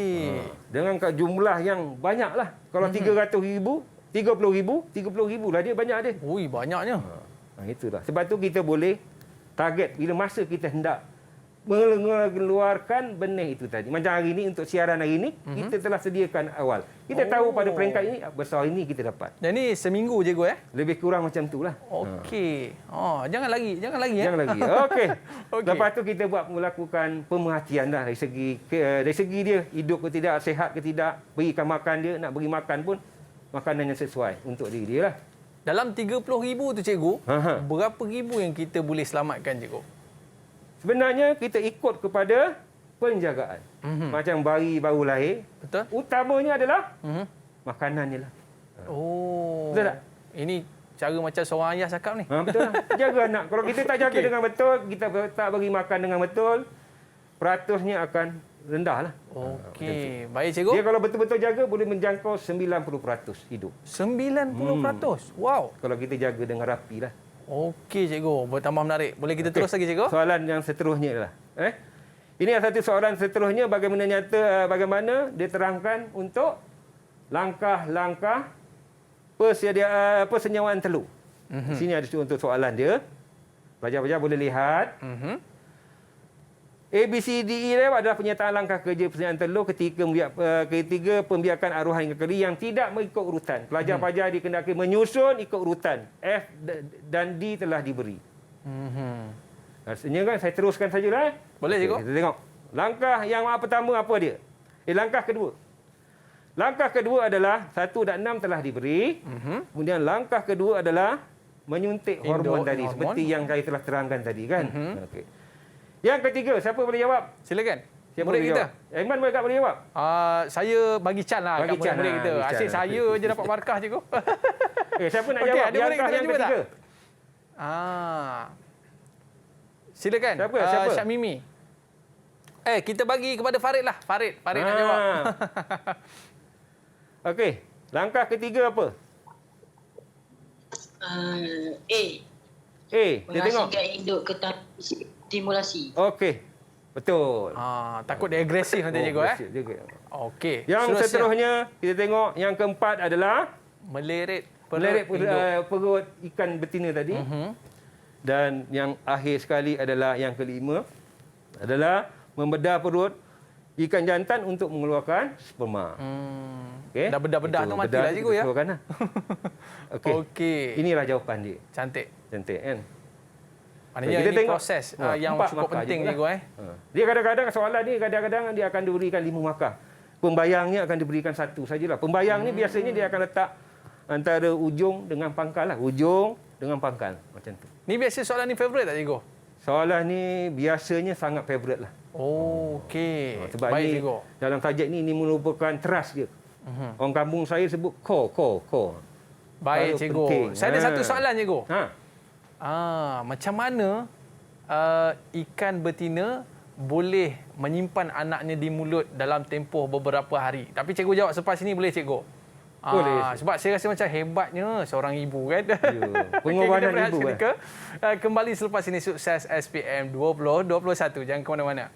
S3: Dengan jumlah yang banyak lah. Kalau 300,000, 30,000 lah dia banyak dia.
S2: Ui, banyaknya.
S3: Itulah. Sebab tu kita boleh target bila masa kita hendak mengeluarkan benih itu tadi. Macam hari ini, untuk siaran hari ini, kita telah sediakan awal. Kita tahu pada peringkat ini, besar ini kita dapat.
S2: Dan ini seminggu, cikgu,
S3: Lebih kurang macam itulah.
S2: Okey. Jangan lagi.
S3: Jangan lagi. Okey. Lepas tu kita melakukan pemerhatian dah dari segi dia hidup ke tidak, sihat ke tidak, berikan makan dia, nak beri makan pun makanan yang sesuai untuk diri dia lah.
S2: Dalam 30,000 tu, cikgu, berapa ribu yang kita boleh selamatkan, cikgu?
S3: Sebenarnya kita ikut kepada penjagaan. Macam bayi baru lahir,
S2: betul.
S3: Utamanya adalah makanannya lah.
S2: Oh.
S3: Betul tak?
S2: Ini cara macam seorang ayah cakap ni.
S3: Betul lah. Jaga anak. Kalau kita tak jaga dengan betul, kita tak bagi makan dengan betul, peratusnya akan rendah lah.
S2: Okey. Baik, cikgu.
S3: Dia kalau betul-betul jaga, boleh menjangkau 90% hidup.
S2: 90%? Wow.
S3: Kalau kita jaga dengan rapi lah.
S2: Okey, cikgu. Bertambah menarik. Boleh kita terus lagi, cikgu?
S3: Soalan yang seterusnya adalah, ini satu soalan seterusnya, bagaimana dia terangkan untuk langkah-langkah persenyawaan telur. Di sini ada untuk soalan dia. Pelajar-pelajar boleh lihat. A, B, C, D, E adalah pernyataan langkah kerja persediaan telur ketiga pembiakan arwah hingga keri yang tidak mengikut urutan. Pelajar-pelajar dikendaki menyusun ikut urutan. F dan D telah diberi. Rasanya kan saya teruskan sajalah.
S2: Boleh, cikgu.
S3: Kita tengok. Langkah yang pertama apa dia? Langkah kedua. Langkah kedua adalah 1 dan 6 telah diberi. Kemudian langkah kedua adalah menyuntik hormon tadi. Seperti yang saya telah terangkan tadi kan. Okey. Yang ketiga, siapa boleh jawab?
S2: Silakan.
S3: Siapa
S2: murid
S3: boleh
S2: kita.
S3: Jawab? Aiman boleh jawab?
S2: Saya bagi can lah kat murid kita. Asyik saya je dapat markah, cikgu.
S3: Siapa nak jawab?
S2: Ada murid kita
S3: yang
S2: cuba
S3: ketiga.
S2: tak? Silakan.
S3: Siapa?
S2: Syak Mimi. Kita bagi kepada Farid lah. Farid nak jawab.
S3: Okey. Langkah ketiga apa?
S7: A.
S3: Dia tengok.
S7: Menghasilkan induk ke stimulasi.
S3: Okey. Betul.
S2: Takut dia agresif nanti, cikgu. Okey.
S3: Yang seterusnya, kita tengok yang keempat adalah
S2: melirik
S3: perut ikan betina tadi. Dan yang akhir sekali adalah yang kelima adalah membedah perut ikan jantan untuk mengeluarkan sperma. Okay?
S2: Dah bedah-bedah tu matilah, cikgu ya.
S3: Okey. Inilah jawapan dia.
S2: Cantik
S3: kan.
S2: Maknanya ini tengok proses yang cukup penting, cikgu.
S3: Dia kadang-kadang soalan ni dia akan diberikan 5 markah. Pembayangnya akan diberikan 1 sajalah. Pembayang ni biasanya dia akan letak antara ujung dengan pangkal lah. Ujung dengan pangkal macam tu.
S2: Ni biasa soalan ni favourite tak, cikgu?
S3: Soalan ni biasanya sangat favourite lah.
S2: Okey.
S3: Sebab baik, ni cikgu. Dalam subjek ni merupakan trust dia. Orang kampung saya sebut core.
S2: Baik, cikgu. Penting. Saya ada satu soalan, cikgu. Macam mana ikan betina boleh menyimpan anaknya di mulut dalam tempoh beberapa hari? Tapi cikgu jawab selepas ini boleh, cikgu?
S3: Boleh.
S2: Sebab saya rasa macam hebatnya seorang ibu kan.
S3: Pengorbanan ibu.
S2: Kembali selepas ini Sukses SPM 2021. Jangan ke mana-mana.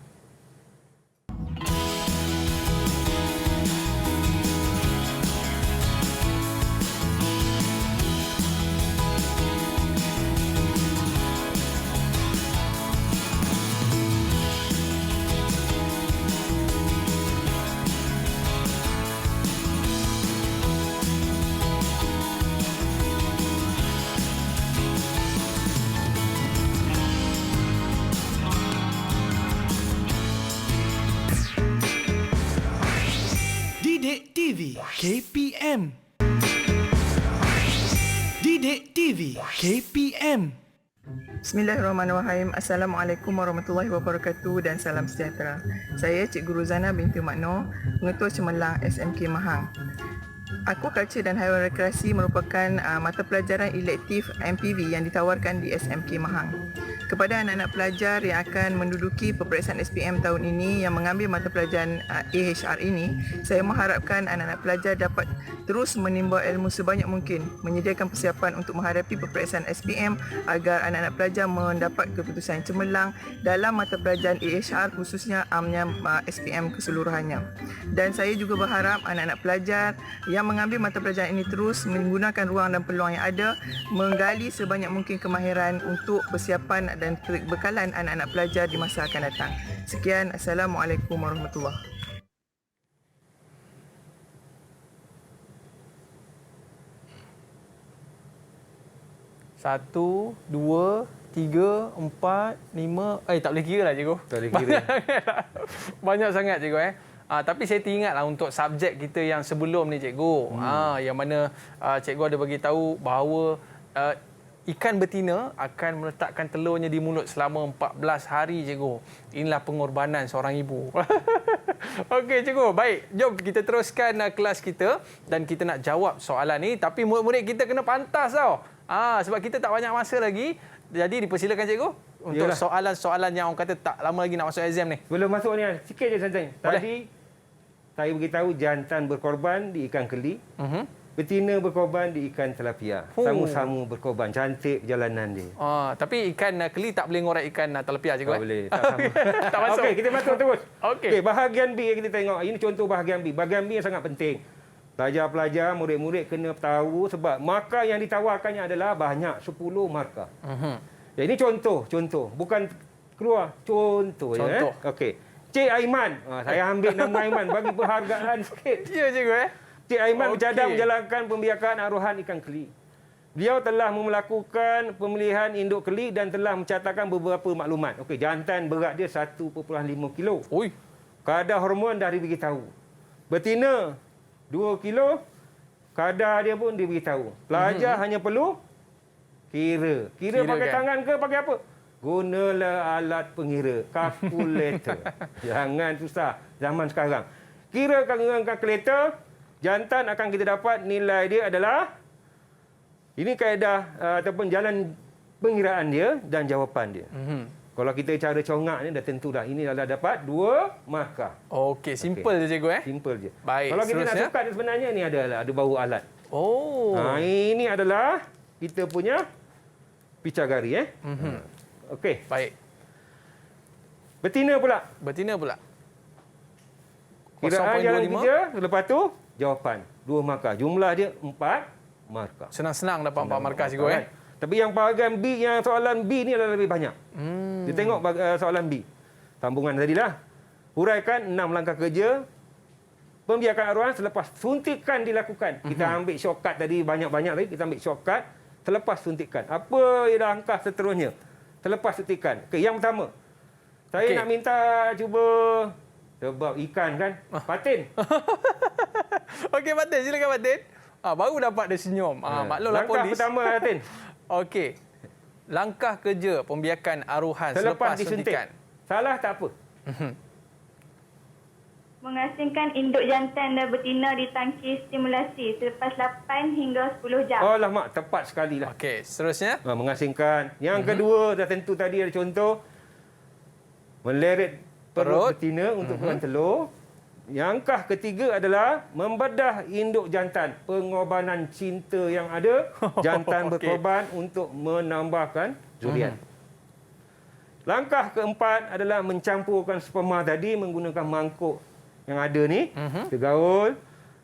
S11: Didik TV KPM. Didik TV KPM.
S14: Bismillahirrahmanirrahim. Assalamualaikum warahmatullahi wabarakatuh dan salam sejahtera. Saya Cikgu Ruzana binti Makno, Pengetua Cemerlang SMK Mahang. Aquaculture dan Haiwan Rekreasi merupakan mata pelajaran elektif MPV yang ditawarkan di SMK Mahang. Kepada anak-anak pelajar yang akan menduduki peperiksaan SPM tahun ini yang mengambil mata pelajaran AHR ini, saya mengharapkan anak-anak pelajar dapat terus menimba ilmu sebanyak mungkin, menyediakan persiapan untuk menghadapi peperiksaan SPM agar anak-anak pelajar mendapat keputusan cemerlang dalam mata pelajaran AHR khususnya amnya SPM keseluruhannya. Dan saya juga berharap anak-anak pelajar yang mengambil mata pelajaran ini terus menggunakan ruang dan peluang yang ada, menggali sebanyak mungkin kemahiran untuk persiapan dan bekalan anak-anak pelajar di masa akan datang. Sekian, Assalamualaikum warahmatullahi.
S2: 1, 2, 3, 4, 5. Tak boleh kira lah, cikgu.
S3: Tak boleh kira.
S2: Banyak sangat, cikgu. Tapi saya teringatlah untuk subjek kita yang sebelum ni, cikgu. Yang mana cikgu ada bagi tahu bahawa ikan betina akan meletakkan telurnya di mulut selama 14 hari, cikgu. Inilah pengorbanan seorang ibu. Okey, cikgu. Baik, jom kita teruskan kelas kita dan kita nak jawab soalan ni. Tapi murid-murid kita kena pantas tau. Sebab kita tak banyak masa lagi. Jadi dipersilakan, cikgu. Untuk soalan-soalan yang orang kata tak lama lagi nak masuk exam ni.
S3: Belum masuk ni, sikit je santai. Tadi saya beritahu jantan berkorban di ikan keli. Betina berkorban di ikan tilapia. Sama-sama berkorban. Cantik perjalanan dia.
S2: Tapi ikan keli tak boleh ngorek ikan tilapia, cikgu.
S3: Tak boleh. Tak sama.
S2: Tak masuk.
S3: Okey, kita masuk terus.
S2: Okey.
S3: Bahagian B kita tengok. Ini contoh bahagian B. Bahagian B yang sangat penting. Pelajar-pelajar, murid-murid kena tahu sebab markah yang ditawarkannya adalah banyak, 10 markah. Ya, ini contoh. Bukan keluar. Contoh.
S2: Contoh.
S3: Okey. Cik Aiman. Saya ambil nama Aiman bagi penghargaan sikit.
S2: Ya, cikgu.
S3: Cik Aiman bercadang menjalankan pembiakan aruhan ikan keli. Beliau telah melakukan pemilihan induk keli dan telah mencatatkan beberapa maklumat. Okey, jantan berat dia 1.5 kilo. Kadar hormon dah diberitahu. Betina 2 kilo. Kadar dia pun diberitahu. Pelajar hanya perlu kira. Kira pakai tangan ke pakai apa? Gunalah alat pengira, kalkulator. Jangan susah zaman sekarang. Kirakan dengan kalkulator, jantan akan kita dapat nilai dia adalah, ini kaedah ataupun jalan pengiraan dia dan jawapan dia. Kalau kita cara congak ni dah tentu dah. Ini dah dapat 2 markah.
S2: Okey, simple je, cikgu.
S3: Simple je.
S2: Baik,
S3: kalau kita nak sukat sebenarnya ni ada bau alat. Ini adalah kita punya picagari. Okey.
S2: Baik.
S3: Betina pula. Kiraan jalan kerja, lepas tu jawapan 2 markah. Jumlah dia 4 markah.
S2: Senang-senang dapat 4 markah, cikgu.
S3: Tapi yang bahagian B, yang soalan B ni adalah lebih banyak. Kita tengok soalan B. Sambungan tadilah. Huraikan 6 langkah kerja pembiakan aruhan selepas suntikan dilakukan. Kita ambil shortcut tadi banyak-banyak lagi. Kita ambil shortcut selepas suntikan. Apa langkah seterusnya selepas suntikan? Okey, yang pertama. Saya nak minta cuba sebab ikan kan. Patin.
S2: Okey, Patin. Silakan, Patin. Baru dapat dia senyum. Maklumlah
S3: langkah
S2: polis.
S3: Pertama, Patin.
S2: Okey. Langkah kerja pembiakan aruhan selepas suntikan.
S3: Salah tak apa.
S10: Mengasingkan induk jantan dan betina di tangki stimulasi selepas 8 hingga 10 jam.
S3: Oh, mak, tepat sekali lah.
S2: Okey, seterusnya.
S3: Mengasingkan. Yang kedua, dah tentu tadi ada contoh. Meleret perut betina untuk makan telur. Langkah ketiga adalah membedah induk jantan. Pengorbanan cinta yang ada. Jantan berkorban untuk menambahkan zuriat. Langkah keempat adalah mencampurkan sperma tadi menggunakan mangkuk yang ada ni. Tergaul.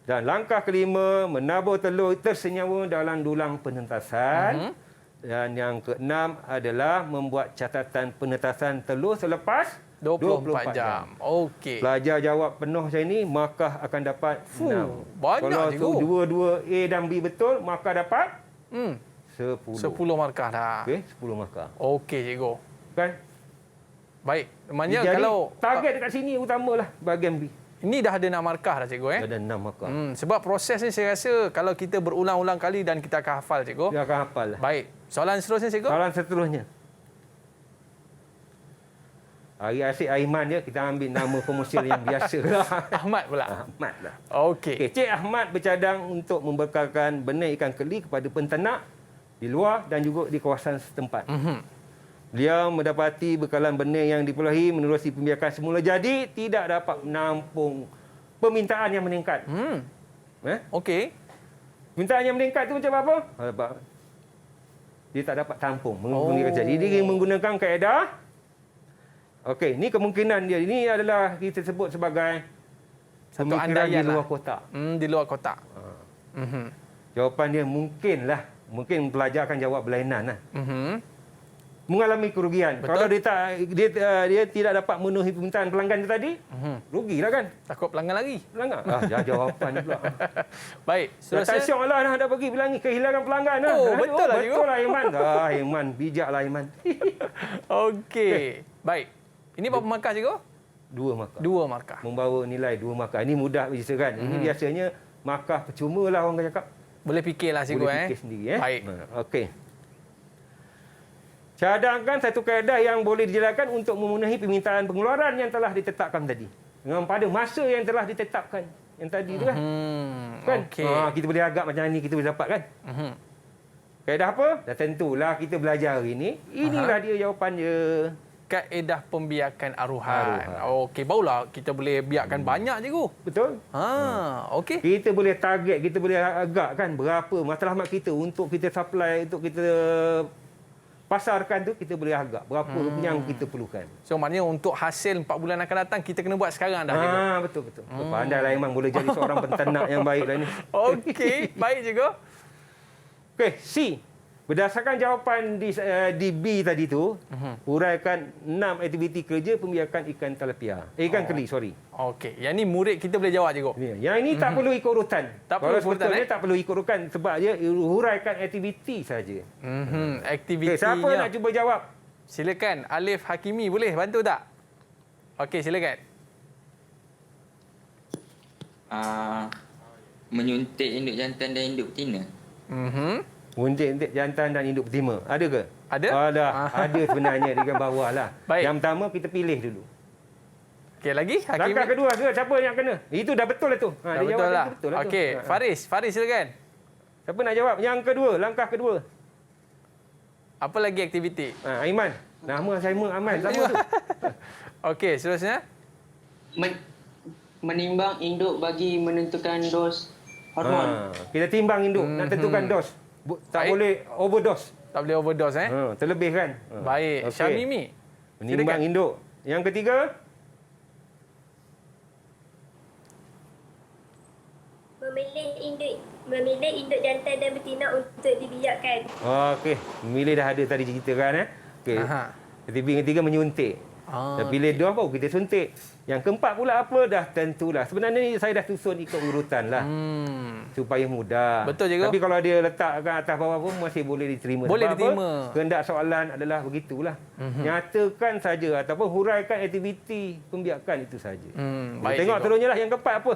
S3: Dan langkah kelima, menabur telur tersenyawa dalam dulang penentasan. Dan yang keenam adalah membuat catatan penetasan telur selepas 24 jam.
S2: Okey.
S3: Pelajar jawab penuh macam ini, markah akan dapat 6.
S2: Banyak,
S3: kalau dua-dua A dan B betul, markah dapat 10.
S2: 10 markah dah.
S3: Okey, 10 markah.
S2: Okey, cikgu.
S3: Kan?
S2: Baik. Maknanya
S3: jadi,
S2: kalau
S3: target dekat sini utamalah bahagian B.
S2: Ini dah ada 6 markah dah, cikgu.
S3: Dah ada 6 markah.
S2: Sebab proses ni saya rasa kalau kita berulang-ulang kali dan kita akan hafal, cikgu.
S3: Dia akan hafal lah.
S2: Baik. Soalan seterusnya, cikgu.
S3: Soalan seterusnya. Hari asyik Aiman dia, kita ambil nama komersial yang biasa lah.
S2: Ahmad pula.
S3: Ahmad lah.
S2: Okey.
S3: Cik Ahmad bercadang untuk membekalkan benih ikan keli kepada pentanak di luar dan juga di kawasan setempat. Beliau mendapati bekalan benih yang diperolehi menerusi pembiakan semula jadi tidak dapat menampung permintaan yang meningkat.
S2: Okey.
S3: Permintaan yang meningkat itu macam apa? Dia tak dapat tampung. Jadi dia menggunakan kaedah. Okey, ini kemungkinan dia. Ini adalah kita sebut sebagai
S2: satu
S3: pemikiran di luar
S2: lah.
S3: kotak.
S2: Di luar kotak.
S3: Jawapan dia mungkinlah. Mungkin pelajar akan jawab berlainan lah. Mengalami kerugian.
S2: Betul.
S3: Kalau dia tidak dapat memenuhi permintaan pelanggan dia tadi, rugilah kan?
S2: Takut pelanggan lagi.
S3: Pelanggan? Jawapan pula.
S2: Baik.
S3: Tak syok lah dah bagi bilangi kehilangan pelanggan.
S2: Betul lah.
S3: Betul lah Iman. Iman. Bijaklah Iman.
S2: Okey. Baik. Ini berapa markah, cikgu?
S3: 2 markah.
S2: 2 markah.
S3: Membawa nilai 2 markah. Ini mudah kan? Ini biasanya markah percuma lah orang cakap.
S2: Boleh fikirlah, cikgu.
S3: Boleh fikir sendiri.
S2: Baik.
S3: Okey. Cadangkan satu kaedah yang boleh dijalankan untuk memenuhi permintaan pengeluaran yang telah ditetapkan tadi. Dengan pada masa yang telah ditetapkan. Yang tadi tu kan. Kan?
S2: Okey.
S3: Kita boleh agak macam ni, kita boleh dapat kan. Kaedah apa? Dah tentulah kita belajar hari ni. Inilah dia jawapan dia.
S2: Kaedah pembiakan aruhan. Okey, barulah kita boleh biarkan banyak cikgu.
S3: Betul.
S2: Okey.
S3: Kita boleh target, kita boleh agakkan berapa matlamat kita untuk kita supply, untuk kita pasarkan tu, kita boleh agak berapa yang kita perlukan.
S2: So maknanya untuk hasil 4 bulan akan datang kita kena buat sekarang dah cikgu.
S3: Betul. Pandailah Iman, boleh jadi seorang penternak yang baik lah ni.
S2: Okey, baik cikgu.
S3: Okey, C. Berdasarkan jawapan di B tadi tu, huraikan 6 aktiviti kerja pembiakan ikan tilapia. Ikan keli, sorry.
S2: Okey, yang ni murid kita boleh jawab cikgu.
S3: Yang ini tak perlu ikut urutan.
S2: Tak perlu urutan,
S3: tak perlu ikut urutan sebab dia huraikan aktiviti saja.
S2: Aktivitinya.
S3: Okay, siapa nak cuba jawab?
S2: Silakan, Alif Hakimi boleh bantu tak? Okey, silakan.
S8: Menyuntik induk jantan dan induk betina.
S3: Menyuntik jantan dan induk betina. Ada ke?
S2: Ada?
S3: Ada sebenarnya di gambar bawah lah.
S2: Baik.
S3: Yang pertama kita pilih dulu.
S2: Okey, lagi? Hakimi.
S3: Langkah kedua siapa yang kena? Itu dah betul lah tu.
S2: Dah betul lah. Okey, Faris silakan.
S3: Siapa nak jawab? Yang kedua, langkah kedua.
S2: Apa lagi aktiviti?
S3: Aiman. Nama saya Aiman. Sama tu.
S2: Okey, seterusnya.
S6: Menimbang induk bagi menentukan dos hormon.
S3: Kita timbang induk, nak tentukan dos. Tak boleh overdose.
S2: Tak boleh overdose
S3: terlebih kan.
S2: Baik, Syamimi.
S3: Menimbang induk. Yang ketiga.
S9: Memilih induk jantan dan betina untuk dibiakkan.
S3: Okey, memilih dah ada tadi ceritakan Okey. Yang ketiga menyuntik. Dah pilih dos baru kita suntik. Yang keempat pula apa? Dah tentulah. Sebenarnya ni saya dah susun ikut urutan lah. Supaya mudah.
S2: Betul cikgu.
S3: Tapi kalau dia letakkan atas bawah pun masih boleh diterima.
S2: Boleh
S3: sebab
S2: diterima.
S3: Apa? Kehendak soalan adalah begitulah. Nyatakan saja ataupun huraikan aktiviti pembiakan itu saja.
S2: Baik,
S3: tengok terusnya lah yang keempat apa?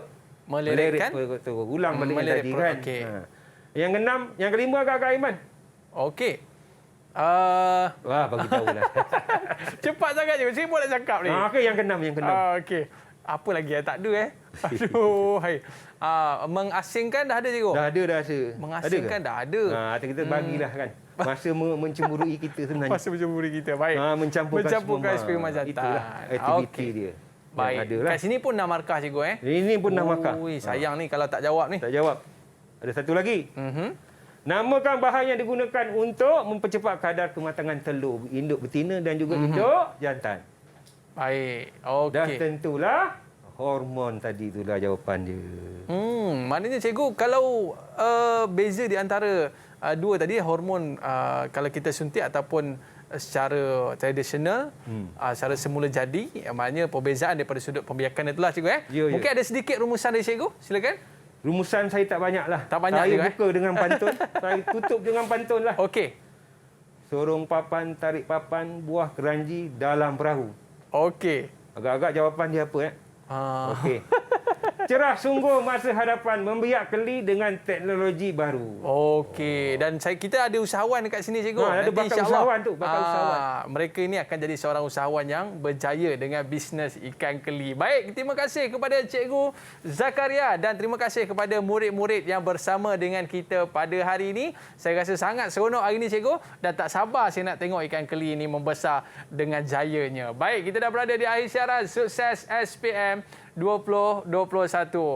S2: Meleretkan.
S3: Ulang balik yang tadi kan.
S2: Okay.
S3: Yang keenam, yang kelima agak-agak Aiman.
S2: Okey.
S3: Wah, bagi tahu lah.
S2: Cepat sangat je. Sibuk nak cakap ni.
S3: Okey, yang keenam.
S2: Okey. Apa lagi yang tak ada Aduh, hai. Mengasingkan dah ada cikgu?
S3: Dah ada.
S2: Mengasingkan dah ada.
S3: Kita bagilah kan. Masa mencemburui kita sebenarnya.
S2: Masa mencemburui kita. Baik.
S3: Mencampurkan
S2: sperma jantan.
S3: Itulah aktiviti dia.
S2: Baik. Kat sini pun 6 markah cikgu
S3: Ini pun 6 markah.
S2: Sayang ni kalau tak jawab ni.
S3: Tak jawab. Ada satu lagi. Namakan bahan yang digunakan untuk mempercepat kadar kematangan telur induk betina dan juga induk jantan.
S2: Baik. Okey.
S3: Dah tentulah hormon tadi itulah jawapan dia.
S2: Maknanya cikgu kalau beza di antara dua tadi hormon kalau kita suntik ataupun secara tradisional, secara semula jadi, maknanya perbezaan daripada sudut pembiakan itulah cikgu Mungkin ada sedikit rumusan dari cikgu. Silakan.
S3: Rumusan saya tak banyak lah.
S2: Tak banyak
S3: saya
S2: juga,
S3: buka dengan pantun. Saya tutup dengan pantun lah.
S2: Okey.
S3: Sorong papan, tarik papan, buah keranji dalam perahu.
S2: Okey.
S3: Agak-agak jawapan dia apa Okey. Cerah sungguh masa hadapan membiak keli dengan teknologi baru.
S2: Okey, dan kita ada usahawan dekat sini cikgu.
S3: Ada bakat usahawan tu, bakat usahawan.
S2: Mereka ini akan jadi seorang usahawan yang berjaya dengan bisnes ikan keli. Baik, terima kasih kepada Cikgu Zakaria dan terima kasih kepada murid-murid yang bersama dengan kita pada hari ini. Saya rasa sangat seronok hari ini cikgu dan tak sabar saya nak tengok ikan keli ini membesar dengan jayanya. Baik, kita dah berada di akhir siaran Sukses SPM 2021.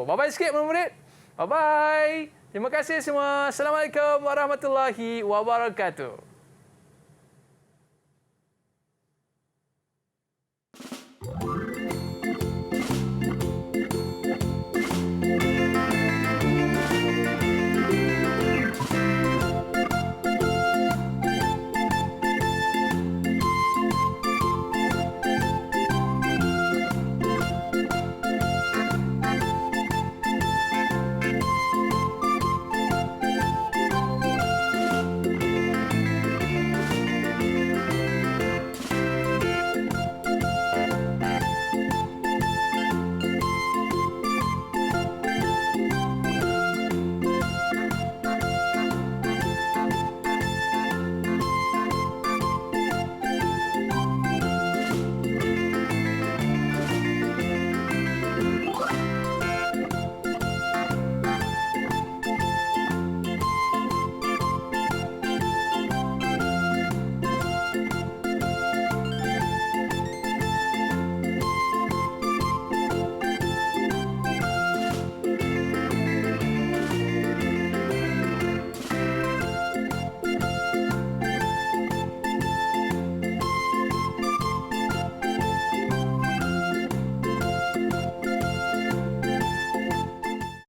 S2: Bye-bye sikit murid-murid. Bye-bye. Terima kasih semua. Assalamualaikum warahmatullahi wabarakatuh.